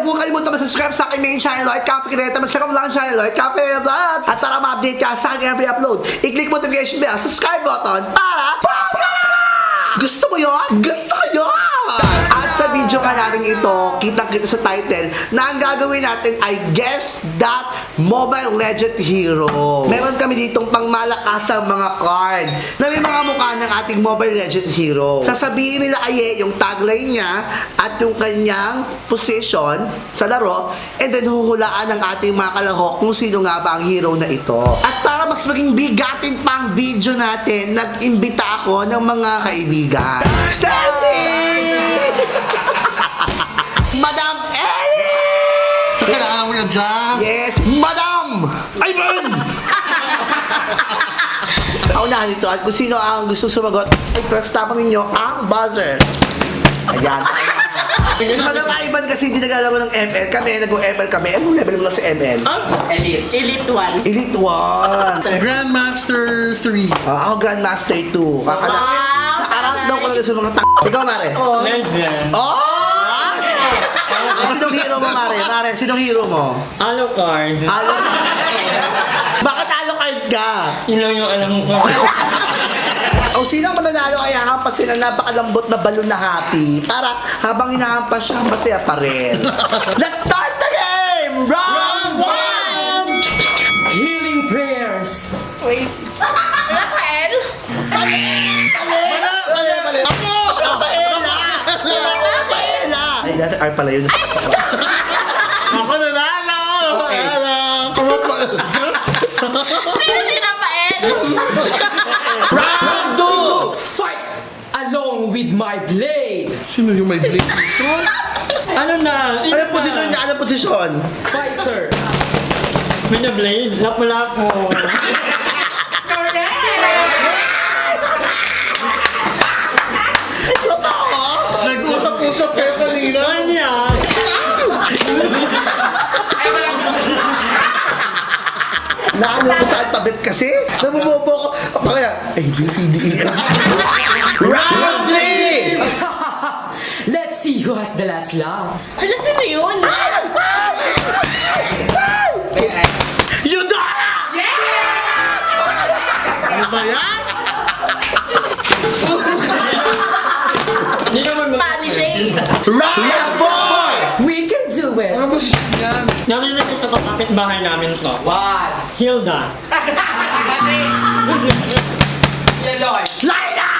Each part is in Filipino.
mo kalimutan mag-subscribe sa aking main channel, Lloyd Cafe Kineta. Masarap lang ang channel, Lloyd Cafe Kineta. At para ma-update ka sa aking every upload, i-click notification bell, subscribe button para gusto mo yun? Gusto ko yun! At sa video ka natin ito, kitang-kita sa title, na ang gagawin natin ay Guess That Mobile Legend Hero. Meron kami ditong pangmalakasang mga card na may mga mukha ng ating Mobile Legend Hero. Sasabihin nila Aye yung tagline niya at yung kanyang position sa laro, and then huhulaan ng ating mga kalahok kung sino nga ba ang hero na ito. At para mas maging bigatin pa ang video natin, nag-imbita ako ng mga kaibigan. Standing! Madam Ellie! So, kailangan mo yung jazz? Yes, Madam! Ivan! Paunahan ito at kung sino ang gusto sumagot, ay press tapang ninyo ang buzzer. Ayan. Si Madam Ivan kasi hindi naglalaro ng ML. Kami, nag-ML kami. Anong level mo lang sa ML? Elite. Elite 1. Elite 1. Grandmaster 3. Ako Grandmaster 2. Nakaramp daw ko lang sa mga Ikaw, Mare? Legend. Oh! Sinong hero mo, Mare? Mare, sinong hero mo? Alucard. Alucard. Bakit Alucard ka? Yun lang yung alam ko. O sino ang mananalo kaya hampasin ang napakalambot na balon na happy para habang hinahampas siya, masaya pa rin. Let's start the game! Round 1! Healing prayers. Wait. Rafael? Mali! Ako! Rafaela! Rafaela! Ay, dati R pala yun. Ako na nalo! Okay. Sino si Rafael? Round 2! Fight along with my blade. Sino yung may blade? Ano na? Anong posisyon niya? Anong posisyon? Fighter. May na blade. Lapo-lapo. Nag-usap-usap kayo kanina. Ano yan? Naano ko sa alphabet kasi? Nabubobo ko. Kaya, A, B, C, D, E, F, G. Round 3! Let's see who has the last laugh. Hala, sino yun? Eudora! Ano ba yan? Hindi naman Punishing. Round 4! We can do it. Ano ba siya yan? Narinig ko sa kapitbahay namin to. One. Hilda. Yeloy. Laila!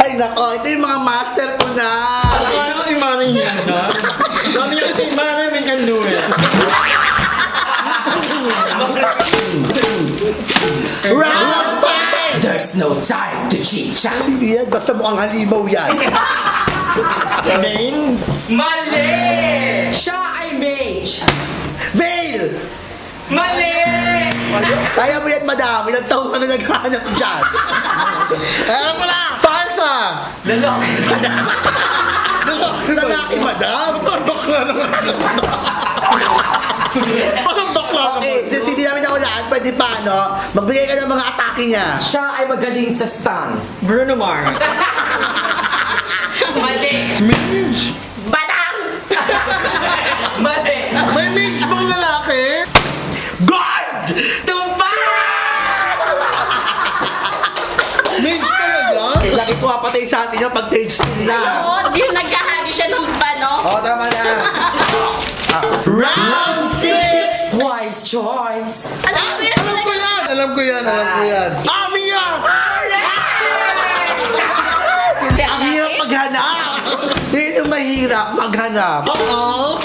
Ay nako, ito yung mga master ko na. Ano ang imana yung Hilda? Dami yung imana may can do it. Round 5! There's no time to chit-chat. Hindi yan, basta mukhang halimaw yan. Again? Mali! Siya ay mage. Veil! Mali! Kaya mo yan, madam. Ilang taon ka na naghahanap dyan. Alam mo na! Farsa! Lalok. Lalaki, madam. Bakla naman. Parang bakla naman. Okay, since hindi namin nakulaan, pwede pa, no? Magbigay ka ng mga atake niya. Siya ay magaling sa stun. Bruno Mars. Mali! Mage! Badang! Mali! May mage bang lalaki? Guard! Tumpa! Mage talaga? Lagi ko papatay sa atin yung pag-trade skill na. Oo, yung nagkahagi siya ng bano. Oo, tama na. Round 6! Wise choice. Alam mo yan, Alam ko yan! Alam ko yan, alam ko yan. Amiya! Ang hirap maghanap. Yun yung mahirap maghanap. Oo!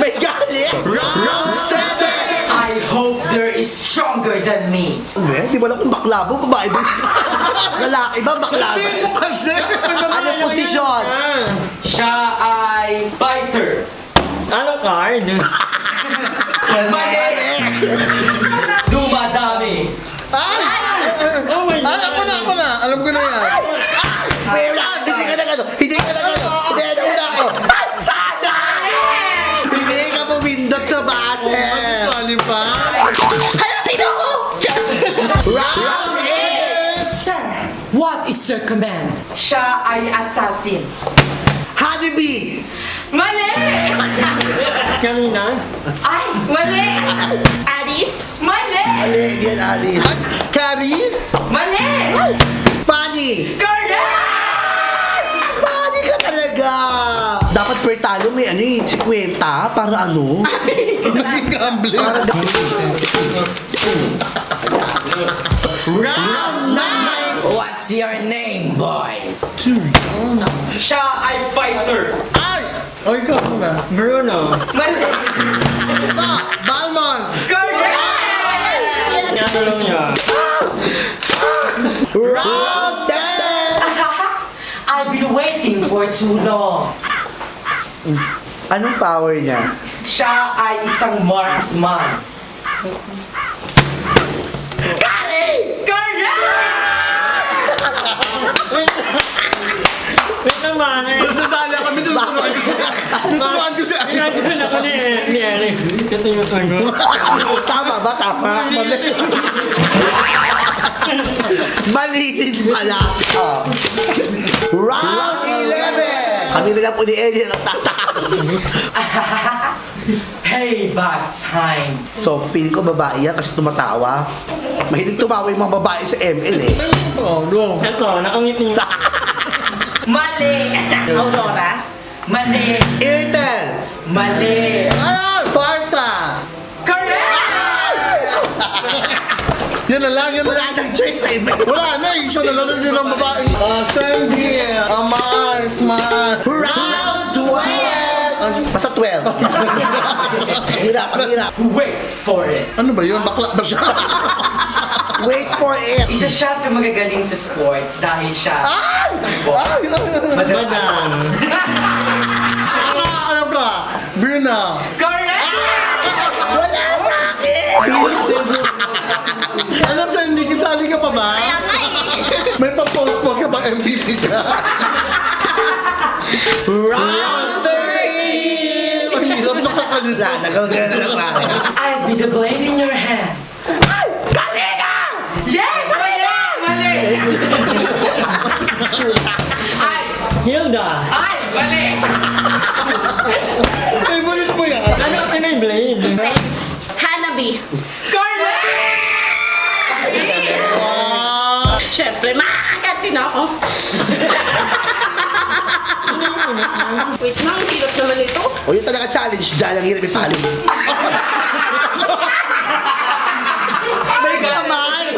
May galit. Round 7! I hope there is stronger than me. Di ba lang kung bakla mo, babae ba? Lalaki ba, bakla ba? Sabihin mo kasi! Anong posisyon? Siya ay fighter. Alucard. Mali! Dumadami. Ay! Oh my God. Ako na! Alam ko na yan. Wala, hindi ka na gano. Hindi ka na gano. Hindi ka na una ako. Sana! Hindi ka pumindot sa base. Mas mali pa. Hala, sino ko? Round 8! Sir, what is your command? Siya ay assassin. Honeybee! Mali! Kanina? Ay, mali! Alice? Mali! Ali, hindi yan Alice. Carrie? Mali! Fanny! Correct! Fanny ka talaga! Dapat per talo may ano eh, 50 para ano? Naging gambling. Para Round 9! What's your name, boy? Siya ay fighter. Ay! O, ikaw muna. Bruno. Mali! Balmon! Correct! Tinatulong niya. Round 10! I've been waiting for too long. Anong power niya? Siya ay isang marksman. Kari! Wait naman eh. Natala kami tuturuan ko si Ay. Tinatulong ako ni Eric. Ito yung sagot. Tama ba? Tama. Mali. Mali din pala. Oh. Round 11! Kami na lang po ni Eddie ang tataas. Payback time. So, pili ko babae yan kasi tumatawa. Mahilig tumawa yung mga babae sa ML eh. Oh, go. Ito, nakangiti niya. Mali! Aurora? Mali! Airtel! Mali! Ah, Farsa! Correct! Yan na lang, yan na lang. Wala nang choice sa ML. Wala na, isa na lang din ang babae. Sandy, Mars, Mars. Round 12! Basta 12. Hirap, ang hirap. Wait for it. Ano ba yun? Bakla ba siya? Wait for it. Isa siya sa magagaling sa sports dahil siya... Ay! Madam. Ano ka? Bruna. Correct! Wala sa akin! Alam sa hindi, kisali ka pa ba? Kaya nga eh. May pa-post-post ka bang MVP ka? Round 13! Ang hirap nakakalita. Wala, nagawagana na lang pare. I'll be the blade in your hands. Ay! Kaliga! Yes! Mali! Mali! Ay! Hilda. Ay! Mali! Favorite mo yan. Ano ang may blade? Hanabi? Correct! Siyempre, makakatin ako. Wait lang, ang hirap naman ito. O yun talaga challenge dyan, ang hirap ipalong. May kamay!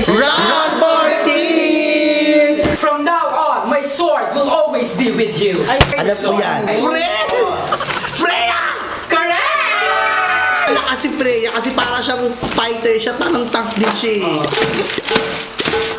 Round 14! From now on, my sword will always be with you. Alam ko yan. Freya! Freya! Correct! Wala kasi Freya kasi para siyang fighter siya, parang tank din siya eh.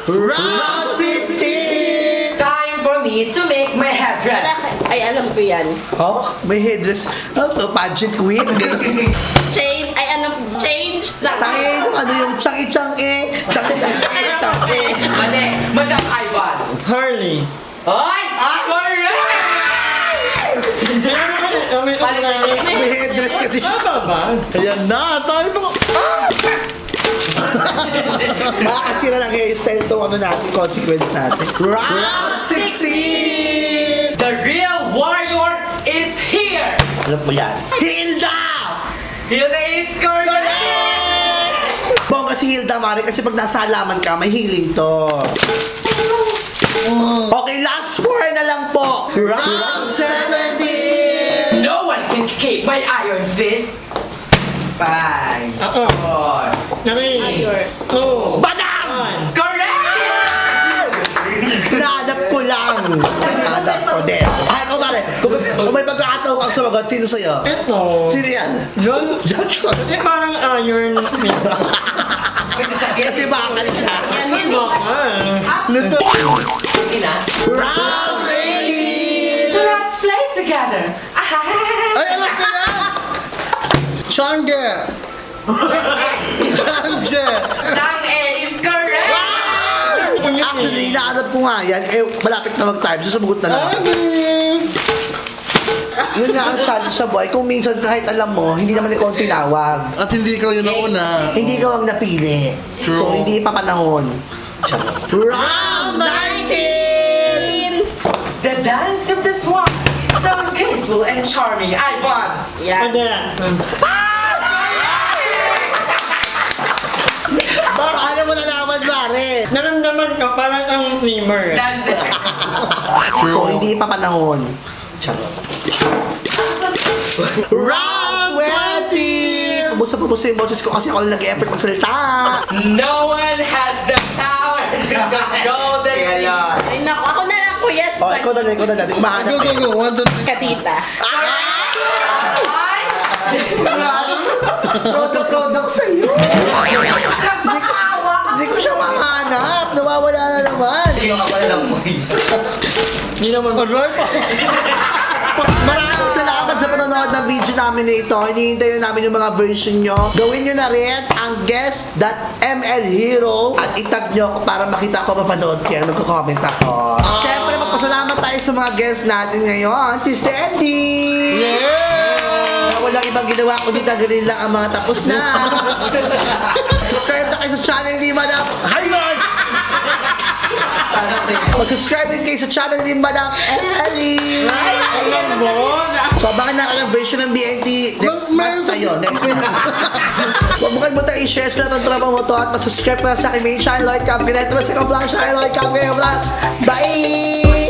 Round 15! Time for me to make my headdress. Ay, alam ko yan. Oh, may headdress. Ano to? Pageant queen? Ganun. Change, ay ano, change. Tangin yung ano yung changi-changi. Changi-changi, changi. Mali! Madam Ivan. Harley. Ay! Correct! May headdress kasi siya. Tama ba? Ayan na, tayo pa. Makakasira ng hairstyle itong ano natin, consequence natin. Round 16! The real warrior is here! Alam mo yan. Hilda! Hilda is correct! Bongga si Hilda, Mari, kasi pag nasa halaman ka, may healing to. Okay, last 4 na lang po. Round 17! No one can escape my iron fist. 5, Ako. 4. Nari. Ayun. Oh. Badang! Correct! Hinahanap ko lang. Hinahanap ko din. Ay, kumare, kung may pagkakataon kang sumagot, sino sa'yo? Ito. Sino yan? John. Johnson. Eh, parang iron. Kasi sakit. Kasi bakal siya. Yan, yan. Bakal. Lito. Sige na. Round 18! Let's play together. Ay, alam ko na. Change. Change. Tang A is correct! Actually, hinahanap ko nga yan. Eh, malapit na mag-time. So, sumagot na lang. Ay. Yun nga ang challenge sa boy. Kung minsan kahit alam mo, hindi naman ikaw ang tinawag. At hindi ikaw yung nauna. Hindi ikaw ang napili. True. So, hindi pa panahon. Round 19! The dance of the swan is so graceful and charming. I won! Yan. Paano mo nalaman, pare? Naramdaman ko parang ang streamer. That's it. So, hindi pa panahon. Charot. Round 20! Pabusa yung boses ko kasi ako lang nag-effort magsalita. No one has the power to control the sea. Ay, naku, ako na lang, kuya. Oh, ikaw na. Hindi ko mahanap Go, eh. go, go. 1, 2, 3. Katita. Proud ako sa'yo. Hindi ko siya mahanap. Nawawala na naman. Hindi naman. Alright pa. Maraming salamat sa panonood ng video namin na ito. Hinihintay na namin yung mga version nyo. Gawin nyo na rin ang guest.mlhero at itag nyo ako para makita ko mapanood kayo. Magko-comment ako. Siyempre, magpasalamat tayo sa mga guests natin ngayon. Si Sandy! Yeah! Walang ibang ginawa ko dito, ganun lang ang mga tapos na. Subscribe na kayo sa channel ni Madam Highlight! Subscribe din kayo sa channel ni Madam Ellie! Alam mo? So, abangan na kayo ang version ng BNT next month tayo. Next month. Huwag mo kalimutan i-share sa lahat ng trabaho mo to at mag-subscribe ka sa aking main channel, Lloyd Cafe. Ito sa ikaw vlog, channel Lloyd Cafe Vlog. Bye!